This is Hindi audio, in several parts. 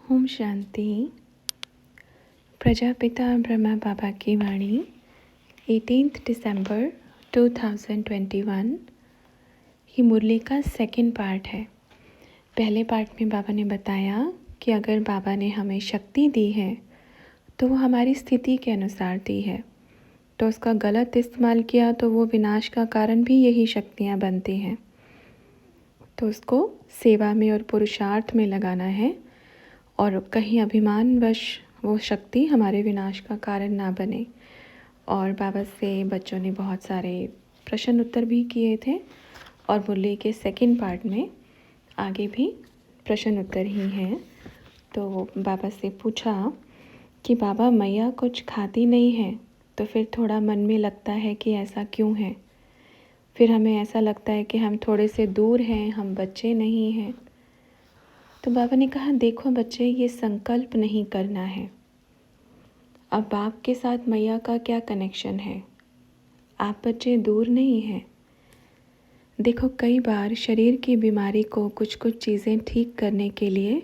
ओम शांति। प्रजापिता ब्रह्मा बाबा की वाणी 18 दिसंबर 2021। ये मुरली का सेकंड पार्ट है। पहले पार्ट में बाबा ने बताया कि अगर बाबा ने हमें शक्ति दी है तो वो हमारी स्थिति के अनुसार दी है, तो उसका गलत इस्तेमाल किया तो वो विनाश का कारण भी यही शक्तियाँ बनती हैं। तो उसको सेवा में और पुरुषार्थ में लगाना है और कहीं अभिमानवश वो शक्ति हमारे विनाश का कारण ना बने। और बाबा से बच्चों ने बहुत सारे प्रश्न उत्तर भी किए थे और मुरली के सेकंड पार्ट में आगे भी प्रश्न उत्तर ही हैं। तो बाबा से पूछा कि बाबा मैया कुछ खाती नहीं है, तो फिर थोड़ा मन में लगता है कि ऐसा क्यों है। फिर हमें ऐसा लगता है कि हम थोड़े से दूर हैं, हम बच्चे नहीं हैं। तो बाबा ने कहा देखो बच्चे, ये संकल्प नहीं करना है। अब बाप के साथ मैया का क्या कनेक्शन है। आप बच्चे दूर नहीं हैं। देखो कई बार शरीर की बीमारी को कुछ कुछ चीज़ें ठीक करने के लिए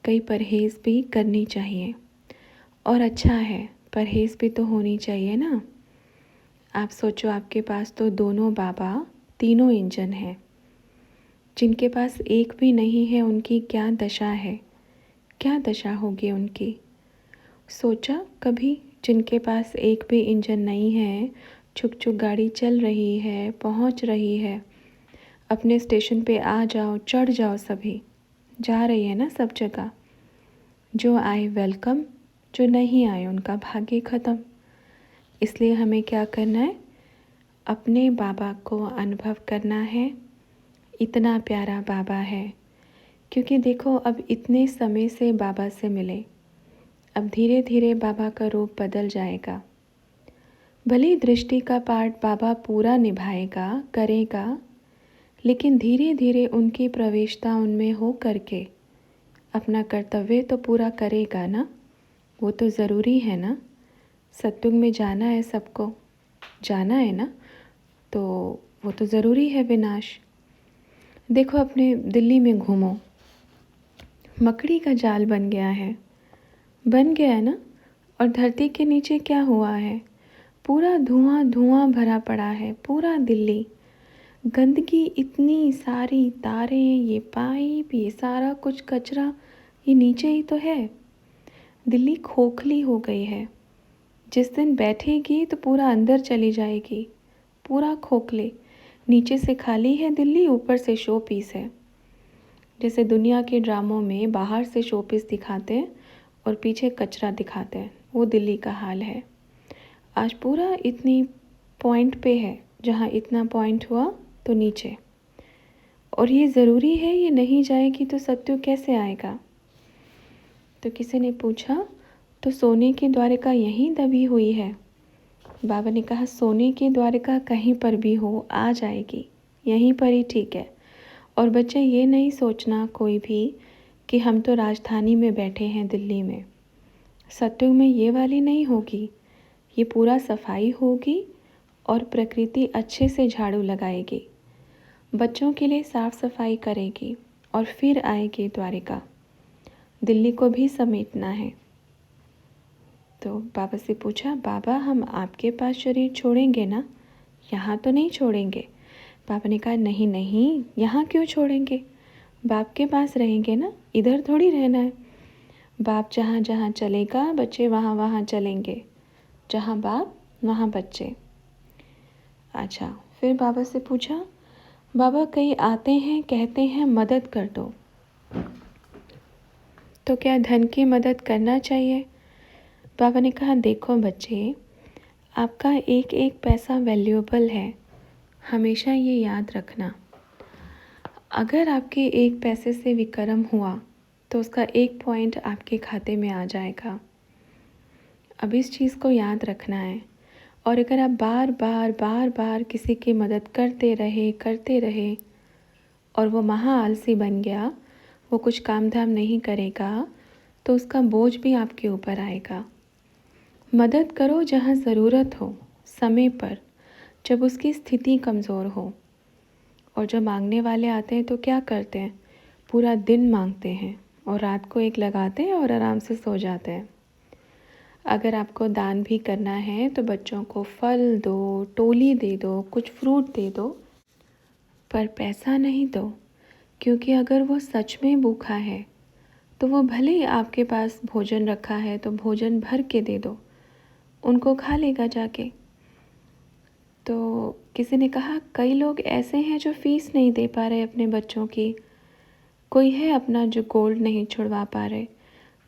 कई परहेज़ भी करनी चाहिए। और अच्छा है, परहेज़ भी तो होनी चाहिए ना। आप सोचो, आपके पास तो दोनों बाबा, तीनों इंजन हैं। जिनके पास एक भी नहीं है उनकी क्या दशा है, क्या दशा होगी उनकी। सोचा कभी, जिनके पास एक भी इंजन नहीं है, छुक छुक गाड़ी चल रही है, पहुंच रही है, अपने स्टेशन पे आ जाओ, चढ़ जाओ, सभी जा रही है ना सब जगह। जो आए वेलकम, जो नहीं आए उनका भाग्य ख़त्म। इसलिए हमें क्या करना है, अपने बाबा को अनुभव करना है। इतना प्यारा बाबा है, क्योंकि देखो अब इतने समय से बाबा से मिले, अब धीरे धीरे बाबा का रूप बदल जाएगा। भले दृष्टि का पाठ बाबा पूरा निभाएगा, करेगा, लेकिन धीरे धीरे उनकी प्रवेशता उनमें हो करके अपना कर्तव्य तो पूरा करेगा ना। वो तो ज़रूरी है ना। सत्युग में जाना है, सबको जाना है ना, तो वो तो ज़रूरी है विनाश। देखो अपने दिल्ली में घूमो, मकड़ी का जाल बन गया है ना। और धरती के नीचे क्या हुआ है, पूरा धुआं धुआं भरा पड़ा है पूरा दिल्ली। गंदगी इतनी सारी, तारें, ये पाइप, ये सारा कुछ कचरा, ये नीचे ही तो है। दिल्ली खोखली हो गई है। जिस दिन बैठेगी तो पूरा अंदर चली जाएगी, पूरा खोखले। नीचे से खाली है दिल्ली, ऊपर से शो पीस है। जैसे दुनिया के ड्रामों में बाहर से शो पीस दिखाते हैं और पीछे कचरा दिखाते हैं, वो दिल्ली का हाल है। आज पूरा इतनी पॉइंट पे है, जहाँ इतना पॉइंट हुआ तो नीचे। और ये ज़रूरी है, ये नहीं जाएगी तो सत्युग कैसे आएगा। तो किसी ने पूछा तो सोने की द्वारिका यहीं दबी हुई है। बाबा ने कहा सोने की द्वारिका कहीं पर भी हो, आ जाएगी, यहीं पर ही ठीक है। और बच्चे ये नहीं सोचना कोई भी कि हम तो राजधानी में बैठे हैं दिल्ली में। सत्युग में ये वाली नहीं होगी। ये पूरा सफाई होगी और प्रकृति अच्छे से झाड़ू लगाएगी, बच्चों के लिए साफ सफाई करेगी और फिर आएगी द्वारिका। दिल्ली को भी समेटना है। तो बाबा से पूछा बाबा हम आपके पास शरीर छोड़ेंगे ना, यहाँ तो नहीं छोड़ेंगे। बाबा ने कहा नहीं नहीं, यहाँ क्यों छोड़ेंगे, बाप के पास रहेंगे ना, इधर थोड़ी रहना है। बाप जहाँ जहाँ चलेगा बच्चे वहाँ वहाँ चलेंगे, जहाँ बाप वहाँ बच्चे। अच्छा, फिर बाबा से पूछा बाबा कई आते हैं कहते हैं मदद कर दो, तो क्या धन की मदद करना चाहिए। बाबा ने कहा देखो बच्चे, आपका एक एक पैसा वैल्यूएबल है, हमेशा ये याद रखना। अगर आपके एक पैसे से विक्रम हुआ तो उसका एक पॉइंट आपके खाते में आ जाएगा। अब इस चीज़ को याद रखना है। और अगर आप बार बार बार बार किसी की मदद करते रहे और वो महा आलसी बन गया, वो कुछ काम धाम नहीं करेगा, तो उसका बोझ भी आपके ऊपर आएगा। मदद करो जहाँ ज़रूरत हो, समय पर, जब उसकी स्थिति कमज़ोर हो। और जब मांगने वाले आते हैं तो क्या करते हैं, पूरा दिन मांगते हैं और रात को एक लगाते हैं और आराम से सो जाते हैं। अगर आपको दान भी करना है तो बच्चों को फल दो, टोली दे दो, कुछ फ्रूट दे दो, पर पैसा नहीं दो, क्योंकि अगर वो सच में भूखा है तो वो भले ही आपके पास भोजन रखा है तो भोजन भर के दे दो, उनको खा लेगा जाके। तो किसी ने कहा कई लोग ऐसे हैं जो फ़ीस नहीं दे पा रहे अपने बच्चों की, कोई है अपना जो गोल्ड नहीं छुड़वा पा रहे।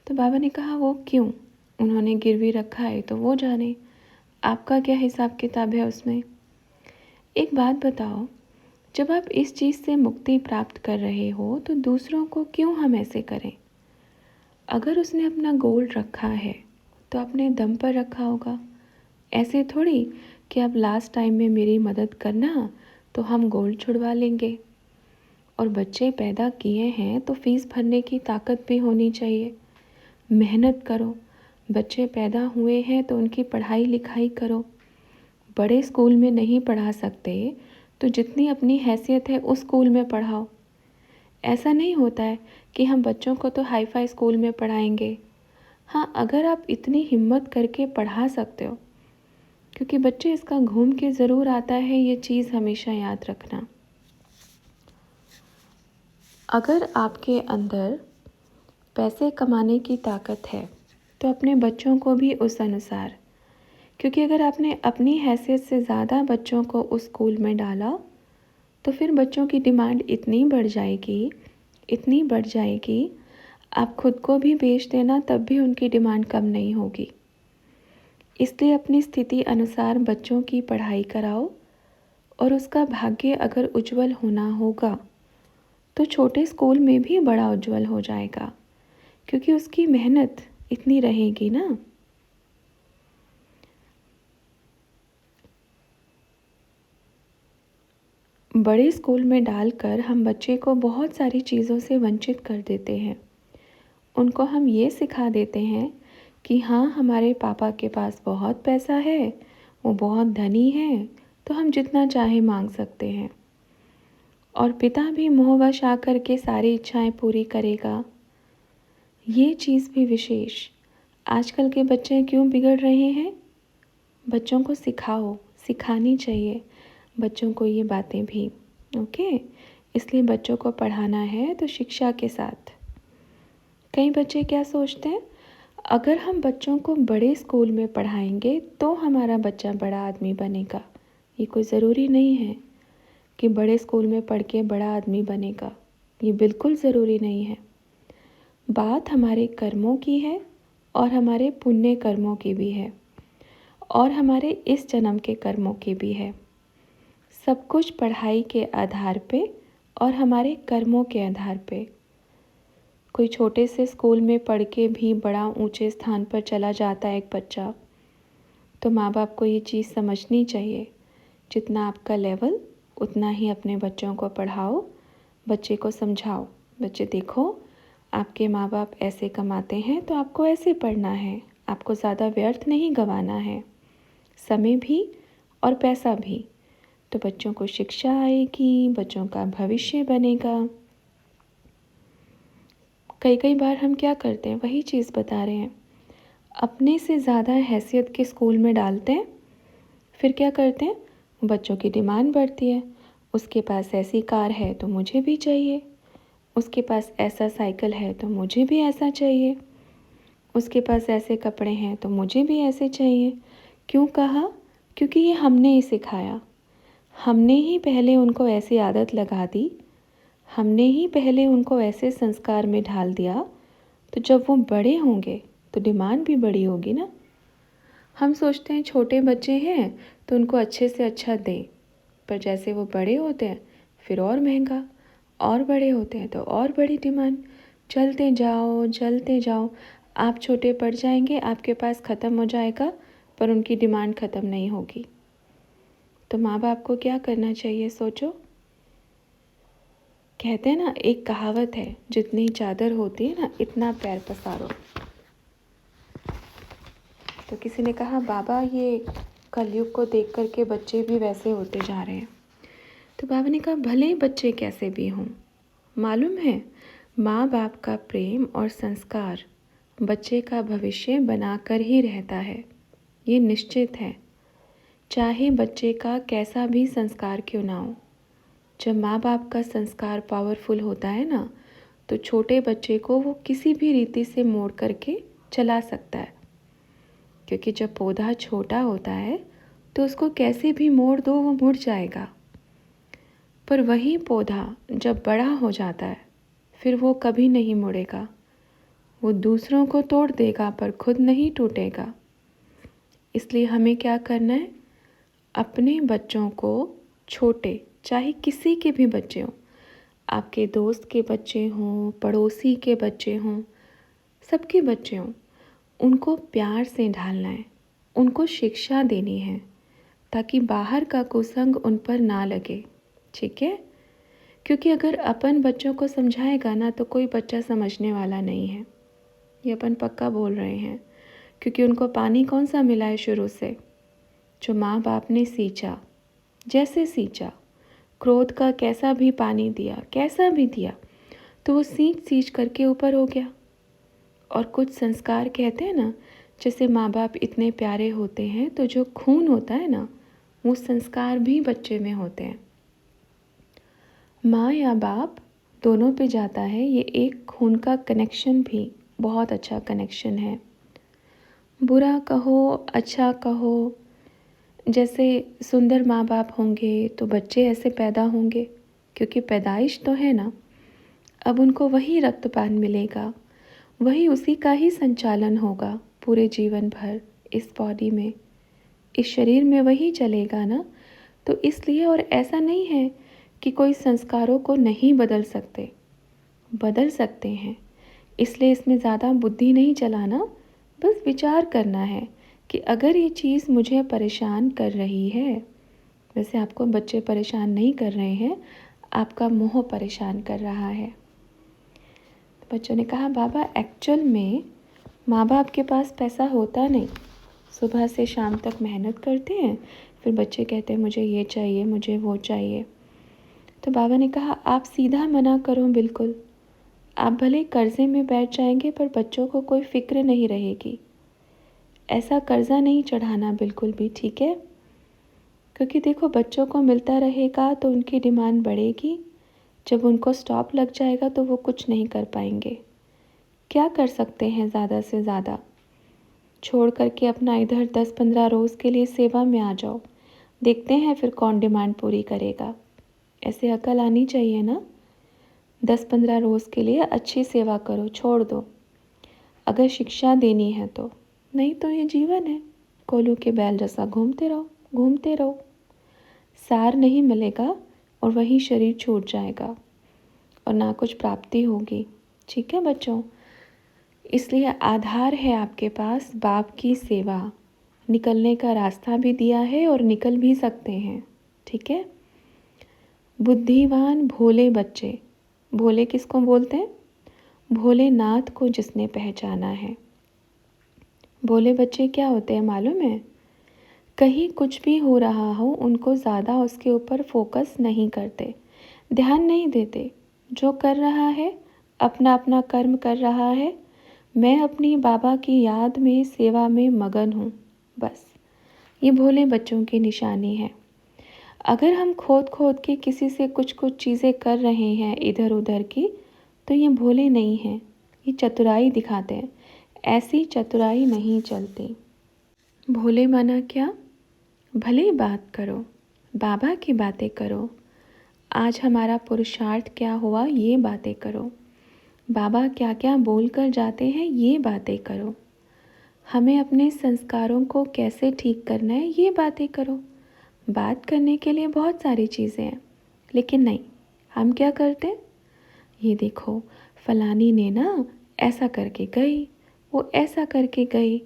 तो बाबा ने कहा वो क्यों, उन्होंने गिरवी रखा है तो वो जाने, आपका क्या हिसाब किताब है उसमें। एक बात बताओ, जब आप इस चीज़ से मुक्ति प्राप्त कर रहे हो तो दूसरों को क्यों हम ऐसे करें। अगर उसने अपना गोल्ड रखा है तो अपने दम पर रखा होगा, ऐसे थोड़ी कि अब लास्ट टाइम में मेरी मदद करना तो हम गोल्ड छुड़वा लेंगे। और बच्चे पैदा किए हैं तो फीस भरने की ताकत भी होनी चाहिए। मेहनत करो, बच्चे पैदा हुए हैं तो उनकी पढ़ाई लिखाई करो। बड़े स्कूल में नहीं पढ़ा सकते तो जितनी अपनी हैसियत है उस स्कूल में पढ़ाओ। ऐसा नहीं होता है कि हम बच्चों को तो हाई फाई स्कूल में पढ़ाएंगे। हाँ, अगर आप इतनी हिम्मत करके पढ़ा सकते हो, क्योंकि बच्चे इसका घूम के ज़रूर आता है, ये चीज़ हमेशा याद रखना। अगर आपके अंदर पैसे कमाने की ताकत है तो अपने बच्चों को भी उस अनुसार, क्योंकि अगर आपने अपनी हैसियत से ज़्यादा बच्चों को उस स्कूल में डाला तो फिर बच्चों की डिमांड इतनी बढ़ जाएगी, इतनी बढ़ जाएगी, आप खुद को भी बेच देना तब भी उनकी डिमांड कम नहीं होगी। इसलिए अपनी स्थिति अनुसार बच्चों की पढ़ाई कराओ, और उसका भाग्य अगर उज्जवल होना होगा तो छोटे स्कूल में भी बड़ा उज्जवल हो जाएगा, क्योंकि उसकी मेहनत इतनी रहेगी ना। बड़े स्कूल में डालकर हम बच्चे को बहुत सारी चीज़ों से वंचित कर देते हैं। उनको हम ये सिखा देते हैं कि हाँ, हमारे पापा के पास बहुत पैसा है, वो बहुत धनी है, तो हम जितना चाहे मांग सकते हैं। और पिता भी मोहवश आकर के सारी इच्छाएं पूरी करेगा। ये चीज़ भी विशेष। आजकल के बच्चे क्यों बिगड़ रहे हैं? बच्चों को सिखाओ, सिखानी चाहिए बच्चों को ये बातें भी। ओके, इसलिए बच्चों को पढ़ाना है तो शिक्षा के साथ। कई बच्चे क्या सोचते हैं, अगर हम बच्चों को बड़े स्कूल में पढ़ाएंगे तो हमारा बच्चा बड़ा आदमी बनेगा। ये कोई ज़रूरी नहीं है कि बड़े स्कूल में पढ़ के बड़ा आदमी बनेगा, ये बिल्कुल ज़रूरी नहीं है। बात हमारे कर्मों की है, और हमारे पुण्य कर्मों की भी है, और हमारे इस जन्म के कर्मों की भी है। सब कुछ पढ़ाई के आधार पे और हमारे कर्मों के आधार पे। कोई छोटे से स्कूल में पढ़ के भी बड़ा ऊंचे स्थान पर चला जाता है एक बच्चा, तो माँ बाप को ये चीज़ समझनी चाहिए, जितना आपका लेवल उतना ही अपने बच्चों को पढ़ाओ, बच्चे को समझाओ। बच्चे देखो, आपके माँ बाप ऐसे कमाते हैं तो आपको ऐसे पढ़ना है, आपको ज़्यादा व्यर्थ नहीं गंवाना है, समय भी और पैसा भी। तो बच्चों को शिक्षा आएगी, बच्चों का भविष्य बनेगा। कई बार हम क्या करते हैं, वही चीज़ बता रहे हैं, अपने से ज़्यादा हैसियत के स्कूल में डालते हैं, फिर क्या करते हैं, बच्चों की डिमांड बढ़ती है। उसके पास ऐसी कार है तो मुझे भी चाहिए, उसके पास ऐसा साइकिल है तो मुझे भी ऐसा चाहिए, उसके पास ऐसे कपड़े हैं तो मुझे भी ऐसे चाहिए। क्यों कहा? क्योंकि ये हमने ही सिखाया, हमने ही पहले उनको ऐसी आदत लगा दी, हमने ही पहले उनको ऐसे संस्कार में ढाल दिया, तो जब वो बड़े होंगे तो डिमांड भी बड़ी होगी ना। हम सोचते हैं छोटे बच्चे हैं तो उनको अच्छे से अच्छा दें, पर जैसे वो बड़े होते हैं फिर और महंगा, और बड़े होते हैं तो और बड़ी डिमांड। चलते जाओ चलते जाओ, आप छोटे पड़ जाएंगे, आपके पास ख़त्म हो जाएगा, पर उनकी डिमांड ख़त्म नहीं होगी। तो माँ बाप को क्या करना चाहिए, सोचो। कहते हैं ना, एक कहावत है, जितनी चादर होती है ना इतना पैर पसारो। तो किसी ने कहा बाबा, ये कलयुग को देख कर के बच्चे भी वैसे होते जा रहे हैं। तो बाबा ने कहा भले ही बच्चे कैसे भी हों, मालूम है माँ बाप का प्रेम और संस्कार बच्चे का भविष्य बनाकर ही रहता है, ये निश्चित है। चाहे बच्चे का कैसा भी संस्कार क्यों ना हो, जब माँ बाप का संस्कार पावरफुल होता है ना, तो छोटे बच्चे को वो किसी भी रीति से मोड़ करके चला सकता है। क्योंकि जब पौधा छोटा होता है तो उसको कैसे भी मोड़ दो वो मुड़ जाएगा, पर वही पौधा जब बड़ा हो जाता है फिर वो कभी नहीं मुड़ेगा। वो दूसरों को तोड़ देगा पर खुद नहीं टूटेगा। इसलिए हमें क्या करना है, अपने बच्चों को, छोटे चाहे किसी के भी बच्चे हों, आपके दोस्त के बच्चे हों, पड़ोसी के बच्चे हों, सबके बच्चे हों, उनको प्यार से ढालना है, उनको शिक्षा देनी है ताकि बाहर का कुसंग उन पर ना लगे। ठीक है? क्योंकि अगर अपन बच्चों को समझाएगा ना तो कोई बच्चा समझने वाला नहीं है, ये अपन पक्का बोल रहे हैं। क्योंकि उनको पानी कौन सा मिला है शुरू से, जो माँ बाप ने सींचा, जैसे सींचा, क्रोध का कैसा भी पानी दिया, कैसा भी दिया, तो वो सींच सींच करके ऊपर हो गया। और कुछ संस्कार कहते हैं ना, जैसे माँ बाप इतने प्यारे होते हैं तो जो खून होता है ना, वो संस्कार भी बच्चे में होते हैं। माँ या बाप दोनों पे जाता है ये एक खून का कनेक्शन, भी बहुत अच्छा कनेक्शन है। बुरा कहो अच्छा कहो, जैसे सुंदर माँ बाप होंगे तो बच्चे ऐसे पैदा होंगे, क्योंकि पैदाइश तो है ना। अब उनको वही रक्तपान मिलेगा, वही उसी का ही संचालन होगा पूरे जीवन भर इस बॉडी में, इस शरीर में वही चलेगा ना। तो इसलिए, और ऐसा नहीं है कि कोई संस्कारों को नहीं बदल सकते, बदल सकते हैं। इसलिए इसमें ज़्यादा बुद्धि नहीं चलाना, बस विचार करना है कि अगर ये चीज़ मुझे परेशान कर रही है, वैसे आपको बच्चे परेशान नहीं कर रहे हैं, आपका मोह परेशान कर रहा है। बच्चों ने कहा बाबा एक्चुअल में माँ बाप के पास पैसा होता नहीं, सुबह से शाम तक मेहनत करते हैं, फिर बच्चे कहते हैं मुझे ये चाहिए, मुझे वो चाहिए। तो बाबा ने कहा आप सीधा मना करो, बिल्कुल। आप भले कर्जे में बैठ जाएंगे पर बच्चों को कोई फिक्र नहीं रहेगी। ऐसा कर्जा नहीं चढ़ाना बिल्कुल भी, ठीक है? क्योंकि देखो बच्चों को मिलता रहेगा तो उनकी डिमांड बढ़ेगी, जब उनको स्टॉप लग जाएगा तो वो कुछ नहीं कर पाएंगे। क्या कर सकते हैं ज़्यादा से ज़्यादा, छोड़ करके अपना इधर 10-15 रोज़ के लिए सेवा में आ जाओ, देखते हैं फिर कौन डिमांड पूरी करेगा। ऐसे अकल आनी चाहिए ना। 10-15 रोज़ के लिए अच्छी सेवा करो, छोड़ दो, अगर शिक्षा देनी है तो। नहीं तो ये जीवन है, कोलू के बैल जैसा घूमते रहो, घूमते रहो, सार नहीं मिलेगा और वही शरीर छूट जाएगा और ना कुछ प्राप्ति होगी। ठीक है बच्चों? इसलिए आधार है आपके पास बाप की सेवा, निकलने का रास्ता भी दिया है और निकल भी सकते हैं। ठीक है? बुद्धिवान भोले बच्चे, भोले किसको बोलते हैं? भोलेनाथ को जिसने पहचाना है। भोले बच्चे क्या होते हैं मालूम है? कहीं कुछ भी हो रहा हो उनको ज़्यादा उसके ऊपर फोकस नहीं करते, ध्यान नहीं देते। जो कर रहा है अपना अपना कर्म कर रहा है, मैं अपनी बाबा की याद में सेवा में मगन हूँ, बस। ये भोले बच्चों की निशानी है। अगर हम खोद खोद के किसी से कुछ कुछ चीज़ें कर रहे हैं इधर उधर की, तो ये भोले नहीं हैं, ये चतुराई दिखाते हैं। ऐसी चतुराई नहीं चलती। भोले माना क्या? भले बात करो, बाबा की बातें करो, आज हमारा पुरुषार्थ क्या हुआ ये बातें करो, बाबा क्या क्या बोल कर जाते हैं ये बातें करो, हमें अपने संस्कारों को कैसे ठीक करना है ये बातें करो। बात करने के लिए बहुत सारी चीज़ें हैं, लेकिन नहीं, हम क्या करते हैं, ये देखो फलानी ने ना ऐसा करके गई, वो ऐसा करके गई।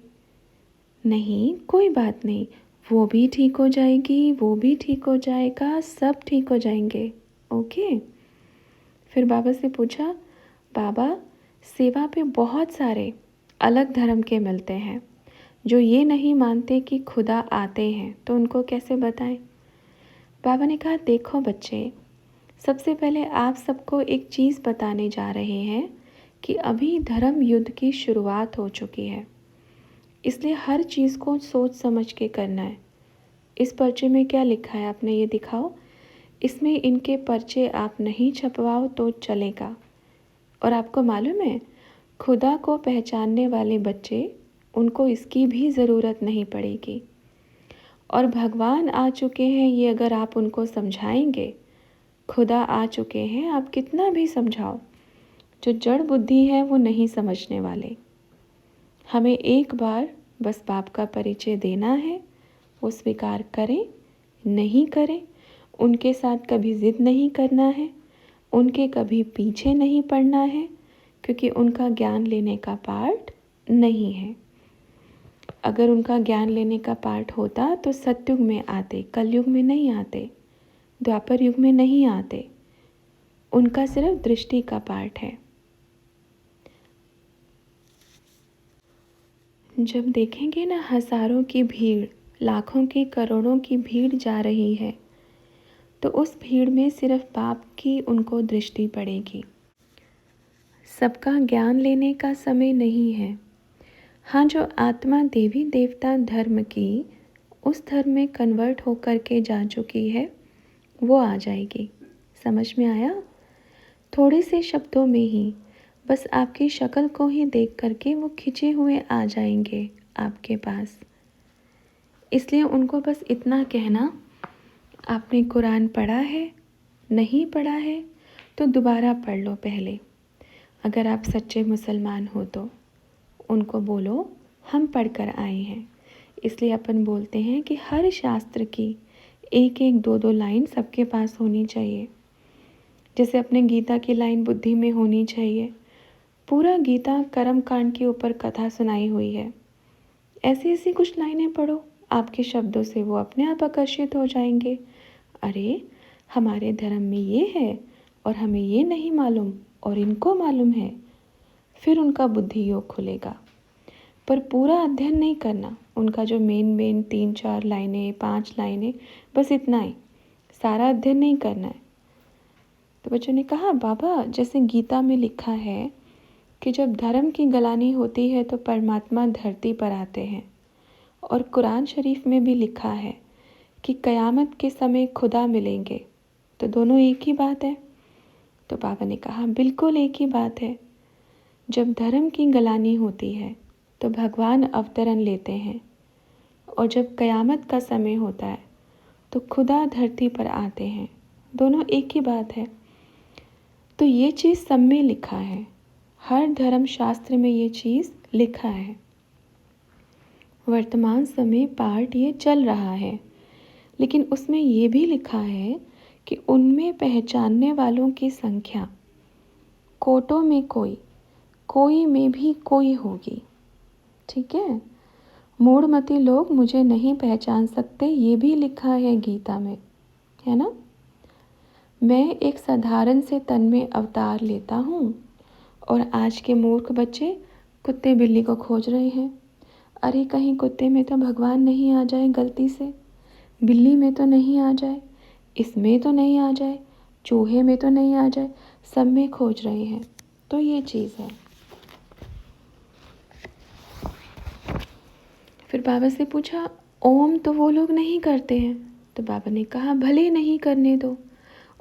नहीं, कोई बात नहीं, वो भी ठीक हो जाएगी, वो भी ठीक हो जाएगा, सब ठीक हो जाएंगे। ओके? फिर बाबा से पूछा, बाबा सेवा पे बहुत सारे अलग धर्म के मिलते हैं जो ये नहीं मानते कि खुदा आते हैं, तो उनको कैसे बताएं? बाबा ने कहा देखो बच्चे, सबसे पहले आप सबको एक चीज़ बताने जा रहे हैं कि अभी धर्म युद्ध की शुरुआत हो चुकी है, इसलिए हर चीज़ को सोच समझ के करना है। इस पर्चे में क्या लिखा है आपने ये दिखाओ। इसमें इनके पर्चे आप नहीं छपवाओ तो चलेगा। और आपको मालूम है, खुदा को पहचानने वाले बच्चे, उनको इसकी भी ज़रूरत नहीं पड़ेगी। और भगवान आ चुके हैं, ये अगर आप उनको समझाएंगे, खुदा आ चुके हैं, आप कितना भी समझाओ, जो जड़ बुद्धि है वो नहीं समझने वाले। हमें एक बार बस बाप का परिचय देना है, वो स्वीकार करें नहीं करें, उनके साथ कभी ज़िद नहीं करना है, उनके कभी पीछे नहीं पड़ना है, क्योंकि उनका ज्ञान लेने का पार्ट नहीं है। अगर उनका ज्ञान लेने का पार्ट होता तो सतयुग में आते, कलयुग में नहीं आते, द्वापर युग में नहीं आते। उनका सिर्फ दृष्टि का पार्ट है। जब देखेंगे ना हज़ारों की भीड़, लाखों की, करोड़ों की भीड़ जा रही है, तो उस भीड़ में सिर्फ बाप की उनको दृष्टि पड़ेगी। सबका ज्ञान लेने का समय नहीं है। हाँ, जो आत्मा देवी देवता धर्म की उस धर्म में कन्वर्ट होकर के जा चुकी है, वो आ जाएगी। समझ में आया? थोड़े से शब्दों में ही, बस आपकी शक्ल को ही देख करके वो खिंचे हुए आ जाएंगे आपके पास। इसलिए उनको बस इतना कहना, आपने कुरान पढ़ा है? नहीं पढ़ा है तो दोबारा पढ़ लो पहले। अगर आप सच्चे मुसलमान हो तो उनको बोलो, हम पढ़ कर आए हैं। इसलिए अपन बोलते हैं कि हर शास्त्र की एक एक दो दो लाइन सबके पास होनी चाहिए। जैसे अपने गीता की लाइन बुद्धि में होनी चाहिए। पूरा गीता कर्म कांड के ऊपर कथा सुनाई हुई है। ऐसी ऐसी कुछ लाइनें पढ़ो, आपके शब्दों से वो अपने आप आकर्षित हो जाएंगे। अरे, हमारे धर्म में ये है और हमें ये नहीं मालूम और इनको मालूम है। फिर उनका बुद्धि योग खुलेगा। पर पूरा अध्ययन नहीं करना, उनका जो मेन 3-4 लाइनें 5 लाइनें, बस इतना ही, सारा अध्ययन नहीं करना है। तो बच्चों ने कहा, बाबा जैसे गीता में लिखा है कि जब धर्म की गलानी होती है तो परमात्मा धरती पर आते हैं, और कुरान शरीफ में भी लिखा है कि क़यामत के समय खुदा मिलेंगे, तो दोनों एक ही बात है। तो बाबा ने कहा, बिल्कुल एक ही बात है। जब धर्म की गलानी होती है तो भगवान अवतरण लेते हैं, और जब क़यामत का समय होता है तो खुदा धरती पर आते हैं, दोनों एक ही बात है। तो ये चीज़ सब में लिखा है, हर धर्म शास्त्र में ये चीज़ लिखा है। वर्तमान समय पार्ट ये चल रहा है, लेकिन उसमें ये भी लिखा है कि उनमें पहचानने वालों की संख्या कोटों में कोई में भी कोई होगी। ठीक है? मूढ़मती लोग मुझे नहीं पहचान सकते, ये भी लिखा है गीता में, है ना? मैं एक साधारण से तन में अवतार लेता हूँ, और आज के मूर्ख बच्चे कुत्ते बिल्ली को खोज रहे हैं। अरे, कहीं कुत्ते में तो भगवान नहीं आ जाए गलती से, बिल्ली में तो नहीं आ जाए, इसमें तो नहीं आ जाए, चूहे में तो नहीं आ जाए, सब में खोज रहे हैं। तो ये चीज़ है। फिर बाबा से पूछा, ओम तो वो लोग नहीं करते हैं। तो बाबा ने कहा, भले नहीं करने दो,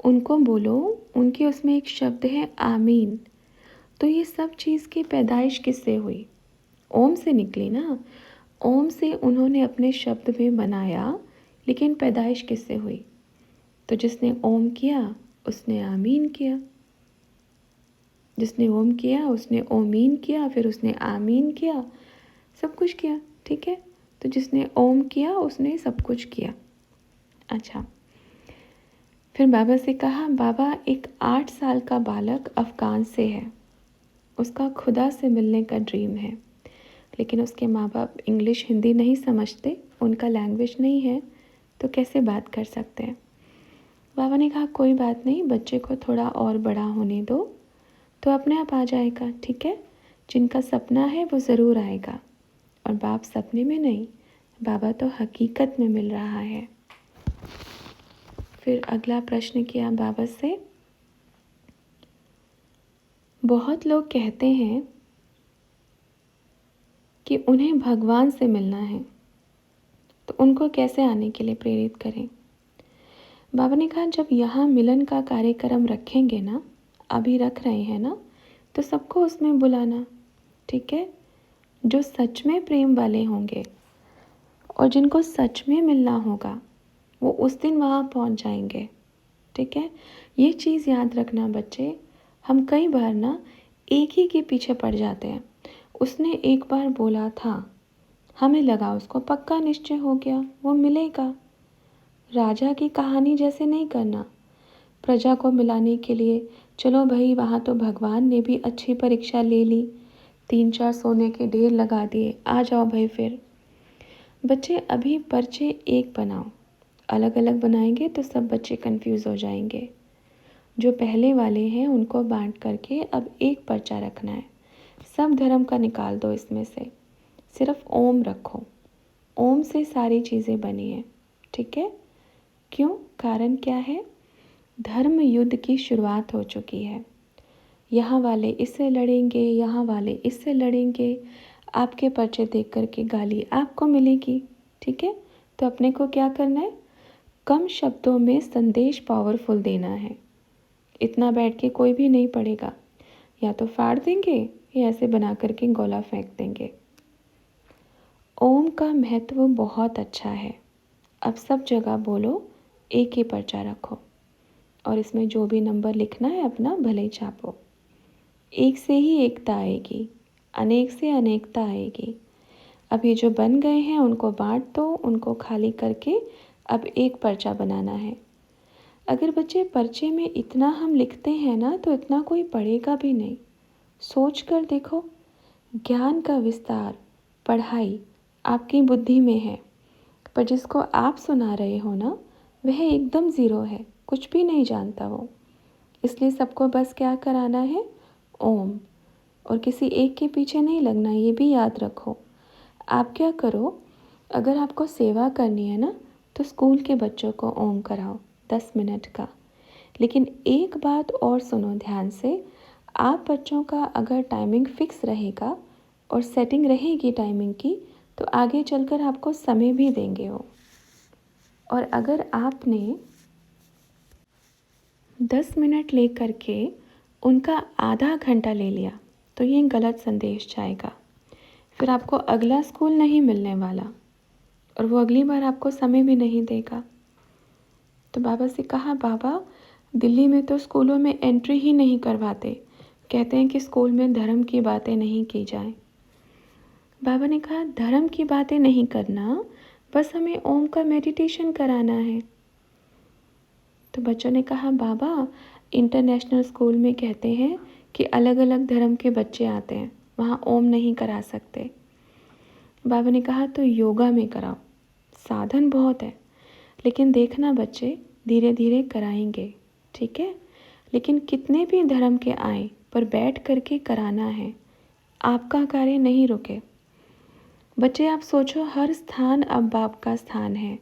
उनको बोलो, उनके उसमें एक शब्द है आमीन। तो ये सब चीज़ की पैदाइश किससे हुई? ओम से निकली ना। ओम से उन्होंने अपने शब्द में बनाया, लेकिन पैदाइश किससे हुई? तो जिसने ओम किया उसने आमीन किया, जिसने ओम किया उसने ओमीन किया, फिर उसने आमीन किया, सब कुछ किया। ठीक है? तो जिसने ओम किया उसने सब कुछ किया। अच्छा, फिर बाबा से कहा, बाबा एक 8 साल का बालक अफ़गान से है, उसका खुदा से मिलने का ड्रीम है, लेकिन उसके माँ बाप इंग्लिश हिंदी नहीं समझते, उनका लैंग्वेज नहीं है, तो कैसे बात कर सकते हैं? बाबा ने कहा, कोई बात नहीं, बच्चे को थोड़ा और बड़ा होने दो तो अपने आप आ जाएगा। ठीक है? जिनका सपना है वो ज़रूर आएगा, और बाप सपने में नहीं, बाबा तो हकीकत में मिल रहा है। फिर अगला प्रश्न किया बाबा से, बहुत लोग कहते हैं कि उन्हें भगवान से मिलना है, तो उनको कैसे आने के लिए प्रेरित करें। बाबा ने कहा जब यहाँ मिलन का कार्यक्रम रखेंगे ना, अभी रख रहे हैं ना, तो सबको उसमें बुलाना, ठीक है। जो सच में प्रेम वाले होंगे और जिनको सच में मिलना होगा वो उस दिन वहाँ पहुँच जाएंगे, ठीक है। ये चीज़ याद रखना बच्चे। हम कई बार ना एक ही के पीछे पड़ जाते हैं। उसने एक बार बोला था, हमें लगा उसको पक्का निश्चय हो गया वो मिलेगा। राजा की कहानी जैसे नहीं करना। प्रजा को मिलाने के लिए चलो भाई, वहाँ तो भगवान ने भी अच्छी परीक्षा ले ली, 3-4 सोने के ढेर लगा दिए, आ जाओ भाई। फिर बच्चे अभी पर्चे एक बनाओ, अलग अलग बनाएंगे तो सब बच्चे कंफ्यूज हो जाएंगे। जो पहले वाले हैं उनको बांट करके अब एक पर्चा रखना है। सब धर्म का निकाल दो, इसमें से सिर्फ ओम रखो। ओम से सारी चीज़ें बनी हैं, ठीक है। क्यों? कारण क्या है? धर्म युद्ध की शुरुआत हो चुकी है। यहाँ वाले इससे लड़ेंगे, यहाँ वाले इससे लड़ेंगे। आपके पर्चे देख करके गाली आपको मिलेगी, ठीक है। तो अपने को क्या करना है? कम शब्दों में संदेश पावरफुल देना है। इतना बैठ के कोई भी नहीं पढ़ेगा, या तो फाड़ देंगे या ऐसे बना करके गोला फेंक देंगे। ओम का महत्व बहुत अच्छा है। अब सब जगह बोलो, एक ही पर्चा रखो और इसमें जो भी नंबर लिखना है अपना भले ही छापो। एक से ही एकता आएगी, अनेक से अनेकता आएगी। अब ये जो बन गए हैं उनको बांट दो, उनको खाली करके अब एक पर्चा बनाना है। अगर बच्चे पर्चे में इतना हम लिखते हैं ना तो इतना कोई पढ़ेगा भी नहीं। सोच कर देखो, ज्ञान का विस्तार, पढ़ाई आपकी बुद्धि में है, पर जिसको आप सुना रहे हो ना वह एकदम ज़ीरो है, कुछ भी नहीं जानता वो। इसलिए सबको बस क्या कराना है? ओम। और किसी एक के पीछे नहीं लगना, ये भी याद रखो। आप क्या करो, अगर आपको सेवा करनी है ना तो स्कूल के बच्चों को ओम कराओ 10 मिनट का। लेकिन एक बात और सुनो ध्यान से, आप बच्चों का अगर टाइमिंग फिक्स रहेगा और सेटिंग रहेगी टाइमिंग की, तो आगे चलकर आपको समय भी देंगे वो। और अगर आपने 10 मिनट ले करके उनका आधा घंटा ले लिया तो ये गलत संदेश जाएगा। फिर आपको अगला स्कूल नहीं मिलने वाला और वो अगली बार आपको समय भी नहीं देगा। तो बाबा से कहा, बाबा दिल्ली में तो स्कूलों में एंट्री ही नहीं करवाते, कहते हैं कि स्कूल में धर्म की बातें नहीं की जाए। बाबा ने कहा धर्म की बातें नहीं करना, बस हमें ओम का मेडिटेशन कराना है। तो बच्चों ने कहा, बाबा इंटरनेशनल स्कूल में कहते हैं कि अलग अलग धर्म के बच्चे आते हैं, वहाँ ओम नहीं करा सकते। बाबा ने कहा तो योगा में कराओ, साधन बहुत है, लेकिन देखना बच्चे धीरे धीरे कराएंगे, ठीक है। लेकिन कितने भी धर्म के आए पर बैठ करके कराना है, आपका कार्य नहीं रुके। बच्चे आप सोचो, हर स्थान अब बाप का स्थान है,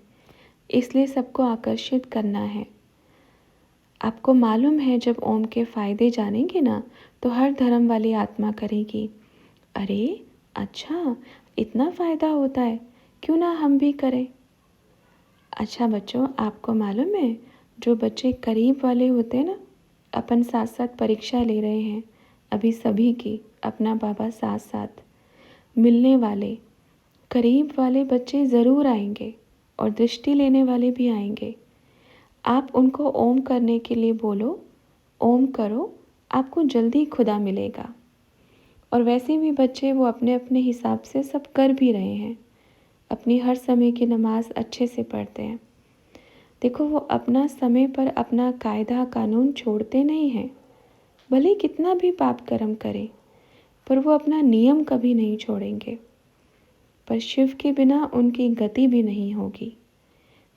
इसलिए सबको आकर्षित करना है। आपको मालूम है जब ओम के फ़ायदे जानेंगे ना तो हर धर्म वाली आत्मा करेगी, अरे अच्छा इतना फ़ायदा होता है, क्यों ना हम भी करें। अच्छा बच्चों, आपको मालूम है जो बच्चे करीब वाले होते हैं ना, अपन साथ साथ परीक्षा ले रहे हैं अभी सभी की, अपना बाबा साथ साथ, मिलने वाले करीब वाले बच्चे ज़रूर आएंगे और दृष्टि लेने वाले भी आएंगे। आप उनको ओम करने के लिए बोलो, ओम करो, आपको जल्दी खुदा मिलेगा। और वैसे भी बच्चे वो अपने अपने हिसाब से सब कर भी रहे हैं, अपनी हर समय की नमाज अच्छे से पढ़ते हैं। देखो वो अपना समय पर अपना कायदा कानून छोड़ते नहीं हैं, भले कितना भी पाप कर्म करें, पर वो अपना नियम कभी नहीं छोड़ेंगे। पर शिव के बिना उनकी गति भी नहीं होगी।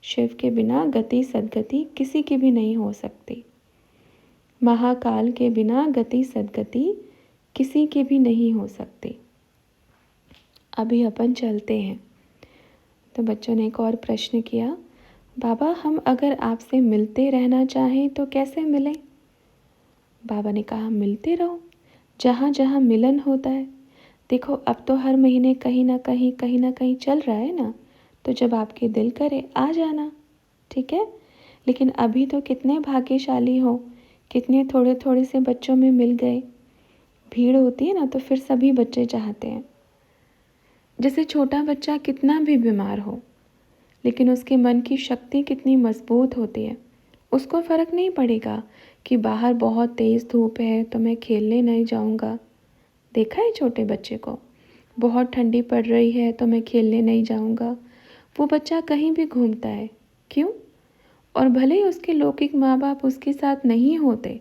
शिव के बिना गति सद्गति किसी की भी नहीं हो सकती। महाकाल के बिना गति सद्गति किसी की भी नहीं हो सकती। अभी अपन चलते हैं। तो बच्चों ने एक और प्रश्न किया, बाबा हम अगर आपसे मिलते रहना चाहें तो कैसे मिलें? बाबा ने कहा मिलते रहो, जहाँ जहाँ मिलन होता है, देखो अब तो हर महीने कहीं ना कहीं चल रहा है ना, तो जब आपके दिल करे आ जाना, ठीक है। लेकिन अभी तो कितने भाग्यशाली हो, कितने थोड़े थोड़े से बच्चों में मिल गए। भीड़ होती है ना तो फिर सभी बच्चे चाहते हैं। जैसे छोटा बच्चा कितना भी बीमार हो, लेकिन उसके मन की शक्ति कितनी मजबूत होती है। उसको फ़र्क नहीं पड़ेगा कि बाहर बहुत तेज़ धूप है तो मैं खेलने नहीं जाऊंगा। देखा है छोटे बच्चे को, बहुत ठंडी पड़ रही है तो मैं खेलने नहीं जाऊंगा। वो बच्चा कहीं भी घूमता है। क्यों? और भले ही उसके लौकिक माँ बाप उसके साथ नहीं होते,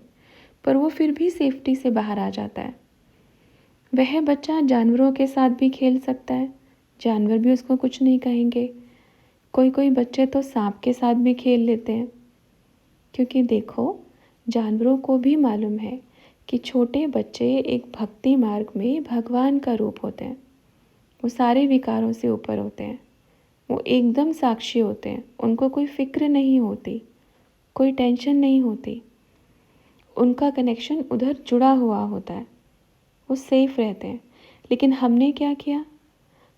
पर वो फिर भी सेफ्टी से बाहर आ जाता है। वह बच्चा जानवरों के साथ भी खेल सकता है, जानवर भी उसको कुछ नहीं कहेंगे। कोई कोई बच्चे तो सांप के साथ भी खेल लेते हैं, क्योंकि देखो जानवरों को भी मालूम है कि छोटे बच्चे एक भक्ति मार्ग में भगवान का रूप होते हैं। वो सारे विकारों से ऊपर होते हैं, वो एकदम साक्षी होते हैं। उनको कोई फिक्र नहीं होती, कोई टेंशन नहीं होती। उनका कनेक्शन उधर जुड़ा हुआ होता है, वो सेफ रहते हैं। लेकिन हमने क्या किया,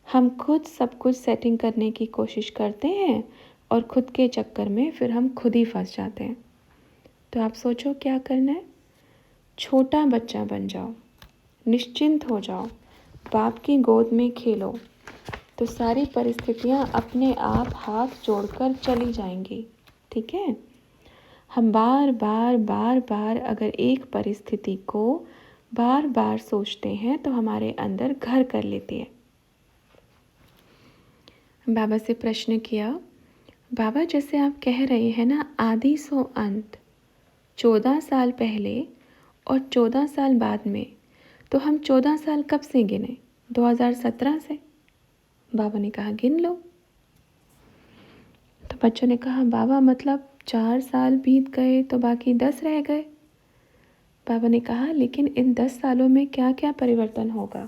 हम खुद सब कुछ सेटिंग करने की कोशिश करते हैं और खुद के चक्कर में फिर हम खुद ही फंस जाते हैं। तो आप सोचो क्या करना है। छोटा बच्चा बन जाओ, निश्चिंत हो जाओ, बाप की गोद में खेलो, तो सारी परिस्थितियाँ अपने आप हाथ जोड़कर चली जाएंगी, ठीक है। हम बार बार बार बार अगर एक परिस्थिति को बार बार सोचते हैं तो हमारे अंदर घर कर लेती है। बाबा से प्रश्न किया, बाबा जैसे आप कह रहे हैं ना आदि सो अंत, 14 साल पहले और 14 साल बाद में, तो हम 14 साल कब से गिने? 2017 से। बाबा ने कहा गिन लो। तो बच्चों ने कहा बाबा मतलब 4 साल बीत गए तो बाकी 10 रह गए। बाबा ने कहा लेकिन इन 10 सालों में क्या क्या परिवर्तन होगा?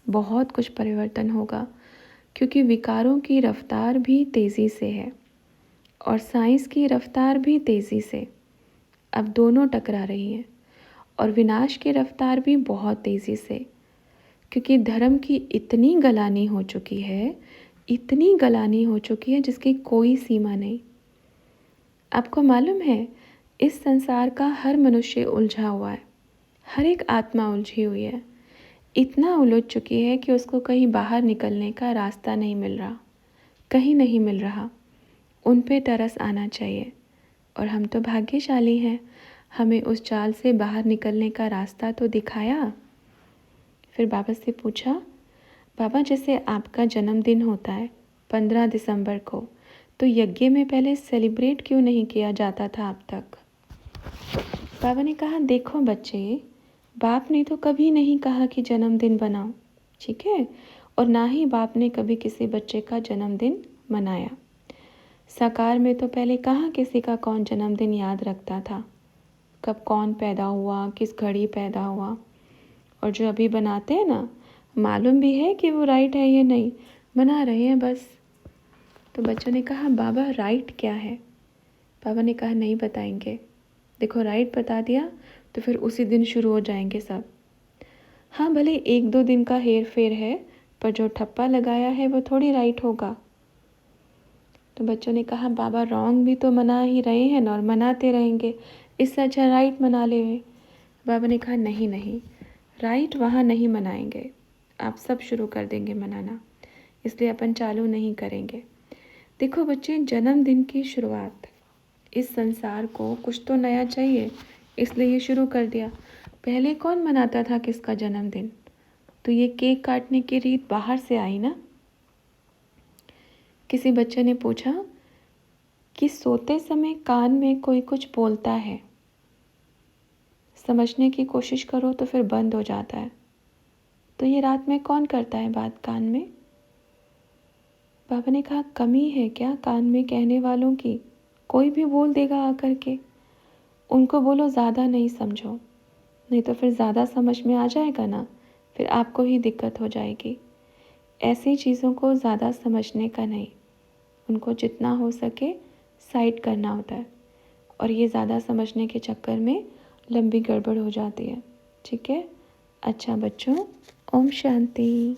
बहुत कुछ परिवर्तन होगा, क्योंकि विकारों की रफ्तार भी तेज़ी से है और साइंस की रफ्तार भी तेज़ी से। अब दोनों टकरा रही हैं और विनाश की रफ्तार भी बहुत तेज़ी से, क्योंकि धर्म की इतनी गलानी हो चुकी है, इतनी गलानी हो चुकी है जिसकी कोई सीमा नहीं। आपको मालूम है इस संसार का हर मनुष्य उलझा हुआ है, हर एक आत्मा उलझी हुई है, इतना उलझ चुकी है कि उसको कहीं बाहर निकलने का रास्ता नहीं मिल रहा, कहीं नहीं मिल रहा। उन पे तरस आना चाहिए और हम तो भाग्यशाली हैं, हमें उस जाल से बाहर निकलने का रास्ता तो दिखाया। फिर बाबा से पूछा, बाबा जैसे आपका जन्मदिन होता है 15 दिसंबर को, तो यज्ञ में पहले सेलिब्रेट क्यों नहीं किया जाता था अब तक? बाबा ने कहा देखो बच्चे, बाप ने तो कभी नहीं कहा कि जन्मदिन बनाओ, ठीक है, और ना ही बाप ने कभी किसी बच्चे का जन्मदिन मनाया। साकार में तो पहले कहाँ किसी का कौन जन्मदिन याद रखता था, कब कौन पैदा हुआ, किस घड़ी पैदा हुआ। और जो अभी बनाते हैं ना, मालूम भी है कि वो राइट है या नहीं, बना रहे हैं बस। तो बच्चों ने कहा बाबा राइट क्या है? बाबा ने कहा नहीं बताएंगे। देखो राइट बता दिया तो फिर उसी दिन शुरू हो जाएंगे सब। हाँ भले 1-2 दिन का हेर फेर है, पर जो ठप्पा लगाया है वो थोड़ी राइट होगा। तो बच्चों ने कहा बाबा रॉन्ग भी तो मना ही रहे हैं और मनाते रहेंगे, इससे अच्छा राइट मना ले। बाबा ने कहा नहीं नहीं, राइट वहाँ नहीं मनाएंगे, आप सब शुरू कर देंगे मनाना, इसलिए अपन चालू नहीं करेंगे। देखो बच्चे, जन्मदिन की शुरुआत, इस संसार को कुछ तो नया चाहिए, इसलिए ये शुरू कर दिया। पहले कौन मनाता था किसका जन्मदिन? तो ये केक काटने की रीत बाहर से आई ना। किसी बच्चे ने पूछा कि सोते समय कान में कोई कुछ बोलता है, समझने की कोशिश करो तो फिर बंद हो जाता है, तो ये रात में कौन करता है बात कान में? बाबा ने कहा कमी है क्या कान में कहने वालों की? कोई भी बोल देगा आकर के, उनको बोलो ज़्यादा नहीं समझो, नहीं तो फिर ज़्यादा समझ में आ जाएगा ना, फिर आपको ही दिक्कत हो जाएगी। ऐसी चीज़ों को ज़्यादा समझने का नहीं, उनको जितना हो सके साइड करना होता है, और ये ज़्यादा समझने के चक्कर में लंबी गड़बड़ हो जाती है, ठीक है। अच्छा बच्चों, ओम शांति।